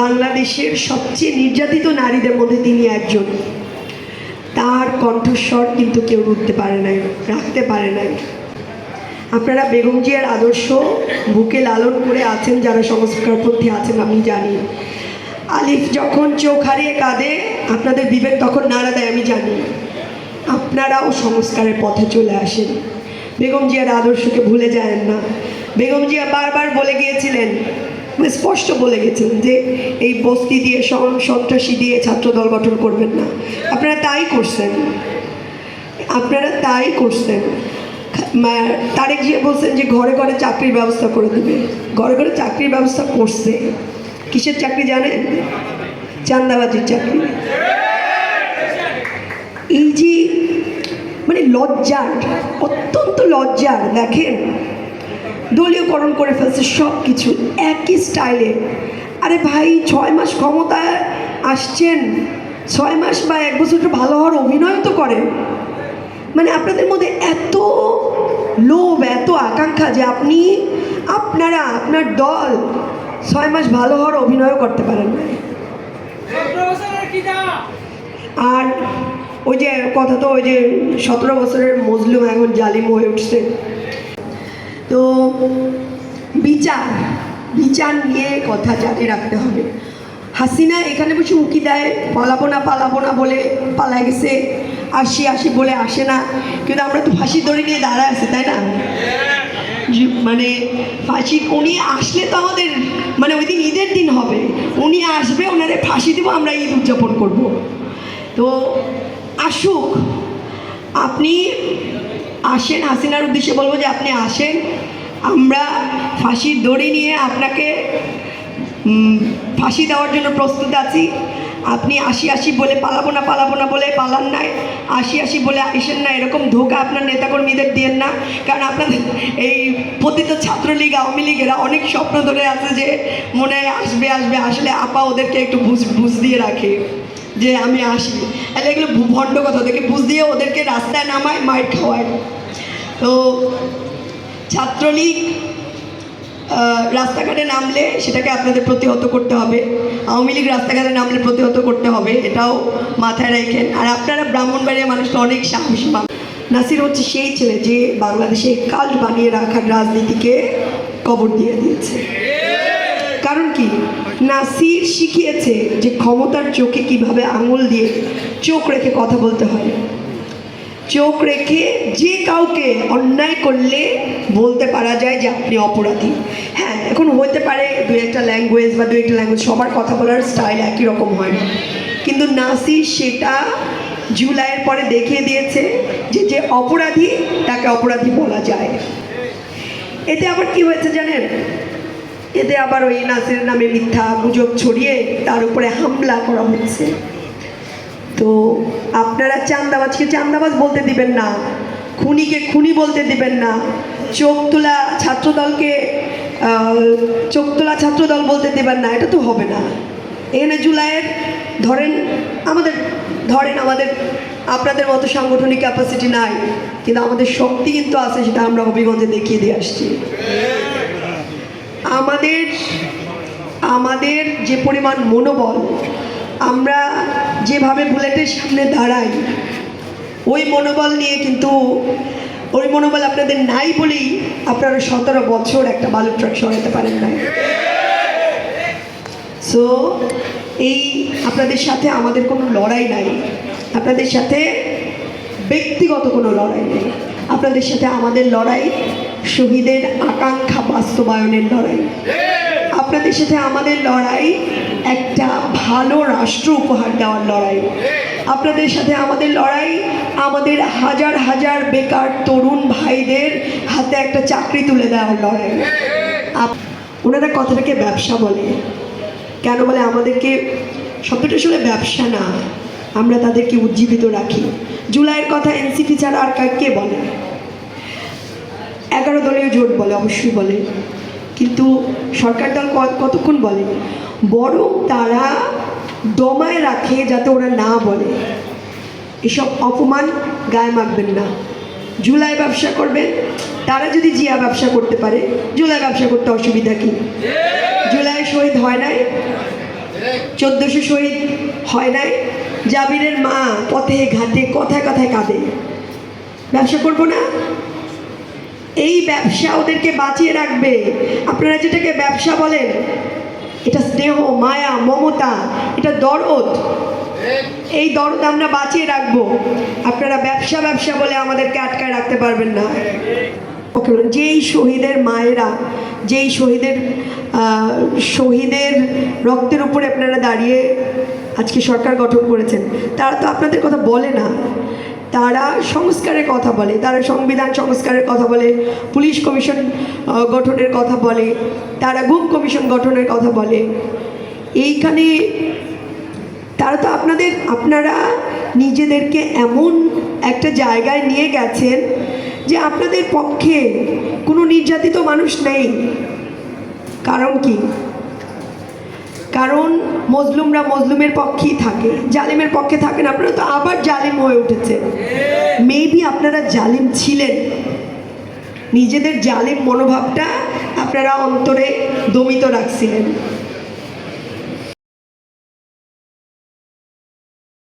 বাংলাদেশের সবচেয়ে নির্যাতিত নারীদের মধ্যে তিনি একজন। তার কণ্ঠস্বর কিন্তু কেউ রুখতে পারে নাই, রাখতে পারে নাই। আপনারা বেগম জিয়ার আদর্শ বুকে লালন করে আছেন, যারা সংস্কারপন্থী আছেন আমি জানি। আলিফ যখন চোখ হারিয়ে কাঁদে আপনাদের বিবেক তখন নাড়া দেয় আমি জানি। আপনারাও সংস্কারের পথে চলে আসেন, বেগম জিয়ার আদর্শকে ভুলে যায়েন না। বেগম জিয়া বারবার বলে গিয়েছিলেন, স্পষ্ট বলে গেছিলেন যে এই বস্তি দিয়ে সন্ত্রাসী দিয়ে ছাত্রদল গঠন করবেন না। আপনারা তাই করছেন, তারেক জিয়া বলছেন যে ঘরে ঘরে চাকরির ব্যবস্থা করে দেবে। ঘরে ঘরে চাকরির ব্যবস্থা করছে। কিসের চাকরি জানেন? চাঁদাবাজির চাকরি। এই যে মানে লজ্জার, অত্যন্ত লজ্জার। দেখেন দলীয়করণ করে ফেলছে সব কিছু একই স্টাইলে। আরে ভাই, 6 মাস ক্ষমতায় আসছেন, 6 মাস বা 1 বছর ভালো হওয়ার অভিনয় তো করেন। মানে আপনাদের মধ্যে এত লোভ, এত আকাঙ্ক্ষা যে আপনারা আপনার দল 6 মাস ভালো হওয়ার অভিনয়ও করতে পারেন না। আর ওই যে কথা তো, ওই যে 17 বছরের মজলুম এখন জালিম হয়ে উঠছে। তো বিচার নিয়ে কথা জারি রাখতে হবে। হাসিনা এখানে বসে উঁকি দেয়, পালাবো না বলে পালায় গেছে, আসি বলে আসে না। কিন্তু আমরা তো ফাঁসি দড়ি নিয়ে দাঁড়ায় আছি, তাই না? মানে ফাঁসি উনি আসলে তো আমাদের মানে ওই দিন ঈদের দিন হবে, উনি আসবে, ওনারে ফাঁসি দেবো, আমরা ঈদ উদযাপন করব। তো আসুক, আপনি আসেন। হাসিনার উদ্দেশ্যে বলবো যে আপনি আসেন, আমরা ফাঁসির দড়ি নিয়ে আপনাকে ফাঁসি দেওয়ার জন্য প্রস্তুত আছি। আপনি আসি বলে পালাবো না বলে পালান নাই, আসি বলে আসেন না, এরকম ধোঁকা আপনার নেতাকর্মীদের দিয়েন না। কারণ আপনাদের এই পতিত ছাত্রলীগ, আওয়ামী লীগেরা অনেক স্বপ্ন ধরে আছে যে মনে হয় আসবে, আসলে আপা ওদেরকে একটু বুঝ দিয়ে রাখে যে আমি আসি। তাহলে এগুলো ভণ্ড কথা, ওদেরকে বুঝ দিয়ে ওদেরকে রাস্তায় নামায়, মাইর খাওয়ায়। তো ছাত্রলীগ রাস্তাঘাটে নামলে সেটাকে আপনাদের প্রতিহত করতে হবে, আওয়ামী লীগ রাস্তাঘাটে নামলে প্রতিহত করতে হবে, এটাও মাথায় রাখেন। আর আপনারা ব্রাহ্মণবাড়িয়া মানুষটা অনেক সাহসী মানুষ। নাসির হচ্ছে সেই ছেলে যে বাংলাদেশে কাল্ট বানিয়ে রাখার রাজনীতিকে কবর দিয়ে দিয়েছে। কারণ কি, নাসির শিখিয়েছে যে ক্ষমতার চোখে কিভাবে আঙুল দিয়ে চোখ রেখে কথা বলতে হয়। চোখ রেখে যে কাউকে অন্যায় করলে বলতে পারা যায় যে আপনি অপরাধী। হ্যাঁ, এখন হতে পারে দু একটা ল্যাঙ্গুয়েজ সবার কথা বলার স্টাইল একই রকম হয় না, কিন্তু নাসির সেটা জুলাইয়ের পরে দেখিয়ে দিয়েছে যে অপরাধী তাকে অপরাধী বলা যায়। এতে আবার কি হয়েছে জানেন? এতে আবার ওই নাসিরের নামে মিথ্যা গুজব ছড়িয়ে তার উপরে হামলা করা হচ্ছে। তো আপনারা চাঁদাবাজকে চাঁদাবাজ বলতে দিবেন না, খুনিকে খুনি বলতে দিবেন না, চোখ তোলা ছাত্রদল বলতে দেবেন না। এটা তো হবে না। এখানে জুলাইয়ের ধরেন আমাদের আপনাদের মতো সাংগঠনিক ক্যাপাসিটি নাই, কিন্তু আমাদের শক্তি কিন্তু আছে, সেটা আমরা হবিগঞ্জে দেখিয়ে দিয়ে আসছি। আমাদের যে পরিমাণ মনোবল, আমরা যেভাবে বুলেটের সামনে দাঁড়াই, ওই মনোবল আপনাদের নাই বলেই আপনারা 17 বছর একটা বালু ট্রাক সরাতে পারেন নাই। সো এই আপনাদের সাথে আমাদের কোনো লড়াই নাই, আপনাদের সাথে ব্যক্তিগত কোনো লড়াই নেই। আপনাদের সাথে আমাদের লড়াই শহীদের আকাঙ্ক্ষা বাস্তবায়নের লড়াই। আপনাদের সাথে আমাদের লড়াই একটা ভালো রাষ্ট্র উপহার দেওয়ার লড়াই। আপনাদের সাথে আমাদের লড়াই আমাদের হাজার হাজার বেকার তরুণ ভাইদের হাতে একটা চাকরি তুলে দেওয়ার লড়াই। ওনারা কথাটাকে ব্যবসা বলে কেন? বলে আমাদেরকে, শব্দটা আসলে ব্যবসা না, আমরা তাদেরকে উজ্জীবিত রাখি। জুলাইয়ের কথা এনসিপি ছাড়া আর কে বলে? 11 দলীয় জোট বলে, অবশ্যই বলে, কিন্তু সরকার দল কতক্ষণ বলে? বরং তারা দমায় রাখে যাতে ওরা না বলে। এসব অপমান গায়ে মাখবেন না। জুলাই ব্যবসা করবেন, তারা যদি জিয়া ব্যবসা করতে পারে, জুলাই ব্যবসা করতে অসুবিধা কি? জুলাই শহীদ হয় নাই, 1400 শহীদ হয় নাই? জাবিরের মা পথে ঘাটে কথায় কথায় কাঁদে। ব্যবসা করব না? এই ব্যবসা ওদেরকে বাঁচিয়ে রাখবে। আপনারা যেটাকে ব্যবসা বলেন, এটা স্নেহ, মায়া, মমতা, এটা দরদ। এই দরদ আমরা বাঁচিয়ে রাখবো। আপনারা ব্যবসা ব্যবসা বলে আমাদেরকে আটকায় রাখতে পারবেন না। যেই শহীদের মায়েরা, যেই শহীদের রক্তের উপরে আপনারা দাঁড়িয়ে আজকে সরকার গঠন করেছেন, তারা তো আপনাদের কথা বলে না। তারা সংস্কারের কথা বলে, তারা সংবিধান সংস্কারের কথা বলে, পুলিশ কমিশন গঠনের কথা বলে, তারা গুম কমিশন গঠনের কথা বলে। এইখানে তারা তো আপনারা নিজেদেরকে এমন একটা জায়গায় নিয়ে গেছেন যে আপনাদের পক্ষে কোনো নির্যাতিত মানুষ নেই। কারণ কি? কারণ মজলুমরা মজলুমের পক্ষেই থাকে, জালিমের পক্ষে থাকে না। আপনারা তো আবার জালিম হয়ে উঠেছে। মেবি আপনারা জালিম ছিলেন, নিজেদের জালিম মনোভাবটা আপনারা অন্তরে দমিত রাখছিলেন।